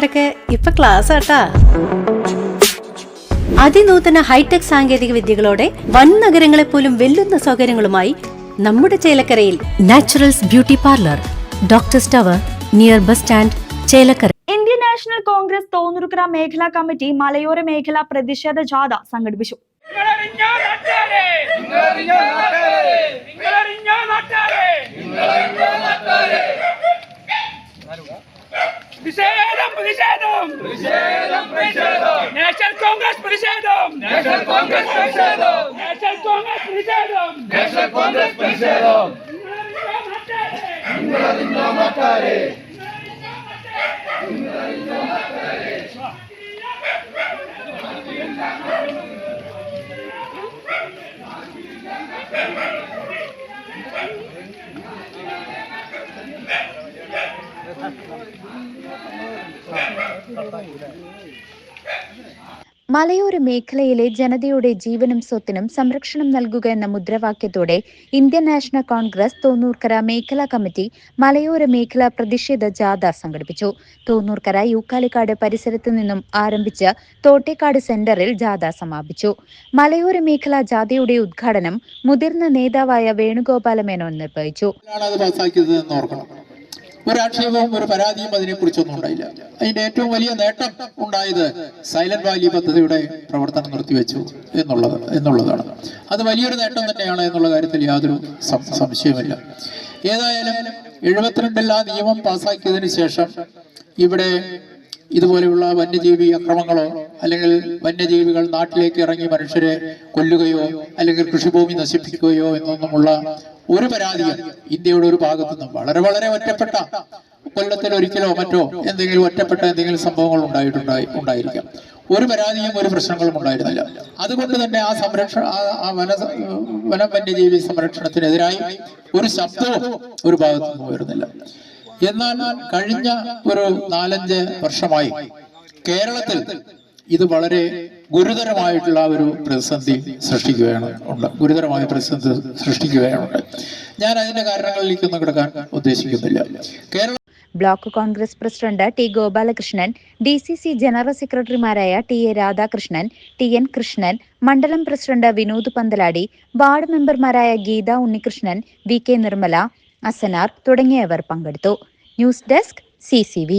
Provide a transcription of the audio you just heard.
ടീച്ചർമാരൊക്കെ ഇപ്പൊ ക്ലാസ് ആട്ടാ. അതിനൂതന ഹൈടെക് സാങ്കേതിക വിദ്യകളോടെ വൻ നഗരങ്ങളെ പോലും വെല്ലുന്ന സൗകര്യങ്ങളുമായി നമ്മുടെ ചേലക്കരയിൽ Naturals beauty parlour, Doctors Tower, near bus stand, Chelakkara. Indian National Congress Thonnurkkara മേഖലാ കമ്മിറ്റി മലയോര മേഖല പ്രതിഷേധ ജാഥ സംഘടിപ്പിച്ചു. നാഷണൽ കോൺഗ്രസ് പ്രതിഷേധം, നാഷണൽ കോൺഗ്രസ് പ്രതിഷേധം, നാഷണൽ കോൺഗ്രസ് പ്രതിഷേധം, നാഷണൽ കോൺഗ്രസ് പ്രതിഷേധം. മലയോര മേഖലയിലെ ജനതയുടെ ജീവനും സ്വത്തിനും സംരക്ഷണം നൽകുക എന്ന മുദ്രാവാക്യത്തോടെ ഇന്ത്യൻ നാഷണൽ കോൺഗ്രസ് തോന്നൂർക്കര മേഖലാ കമ്മിറ്റി മലയോര മേഖലാ പ്രതിഷേധ ജാഥ സംഘടിപ്പിച്ചു. തോന്നൂർക്കര യൂക്കാലിക്കാട് പരിസരത്തു നിന്നും ആരംഭിച്ച് തോട്ടേക്കാട് സെന്ററിൽ ജാഥ സമാപിച്ചു. മലയോര മേഖലാ ജാഥയുടെ ഉദ്ഘാടനം മുതിർന്ന നേതാവായ വേണുഗോപാല മേനോൻ നിർവഹിച്ചു. ഒരാക്ഷേപവും ഒരു പരാതിയും അതിനെക്കുറിച്ചൊന്നും ഉണ്ടായില്ല. അതിന്റെ ഏറ്റവും വലിയ നേട്ടം ഉണ്ടായത് സൈലന്റ് വാലി പദ്ധതിയുടെ പ്രവർത്തനം നിർത്തിവെച്ചു എന്നുള്ളതാണ്. അത് വലിയൊരു നേട്ടം തന്നെയാണ് എന്നുള്ള കാര്യത്തിൽ യാതൊരു സംശയവുമില്ല. ഏതായാലും 72 നിയമം പാസാക്കിയതിനു ശേഷം ഇവിടെ ഇതുപോലെയുള്ള വന്യജീവി അക്രമങ്ങളോ അല്ലെങ്കിൽ വന്യജീവികൾ നാട്ടിലേക്ക് ഇറങ്ങി മനുഷ്യരെ കൊല്ലുകയോ അല്ലെങ്കിൽ കൃഷിഭൂമി നശിപ്പിക്കുകയോ എന്നൊന്നുമുള്ള ഒരു പരാതിയും ഇന്ത്യയുടെ ഒരു ഭാഗത്തു നിന്നും വളരെ വളരെ ഒറ്റപ്പെട്ട കൊല്ലത്തിൽ ഒരിക്കലോ മറ്റോ എന്തെങ്കിലും ഒറ്റപ്പെട്ട എന്തെങ്കിലും സംഭവങ്ങൾ ഉണ്ടായിരിക്കാം. ഒരു പരാതിയും ഒരു പ്രശ്നങ്ങളും ഉണ്ടായിരുന്നില്ല. അതുകൊണ്ട് തന്നെ ആ വനം വന്യജീവി സംരക്ഷണത്തിനെതിരായി ഒരു ശബ്ദവും ഒരു ഭാഗത്തു നിന്നും ഉയർന്നില്ല. എന്നാൽ കഴിഞ്ഞ ഒരു 4-5 വർഷമായി കേരളത്തിൽ ഇത് വളരെ ഗുരുതരമായിട്ടുള്ള ഒരു പ്രതിസന്ധി സൃഷ്ടിക്കുകയാണ്. ഞാൻ അതിന്റെ കാരണങ്ങളിലേക്കൊന്നും കിടക്കാൻ ഉദ്ദേശിക്കുന്നില്ല. Block Congress president T Gopalakrishnan, DCC general സെക്രട്ടറിമാരായ TA രാധാകൃഷ്ണൻ, TN കൃഷ്ണൻ, മണ്ഡലം പ്രസിഡന്റ് വിനോദ് പന്തലാടി, വാർഡ് മെമ്പർമാരായ ഗീത ഉണ്ണികൃഷ്ണൻ, VK നിർമ്മല, അസനാർ തുടങ്ങിയവർ പങ്കെടുത്തു. News desk CCV.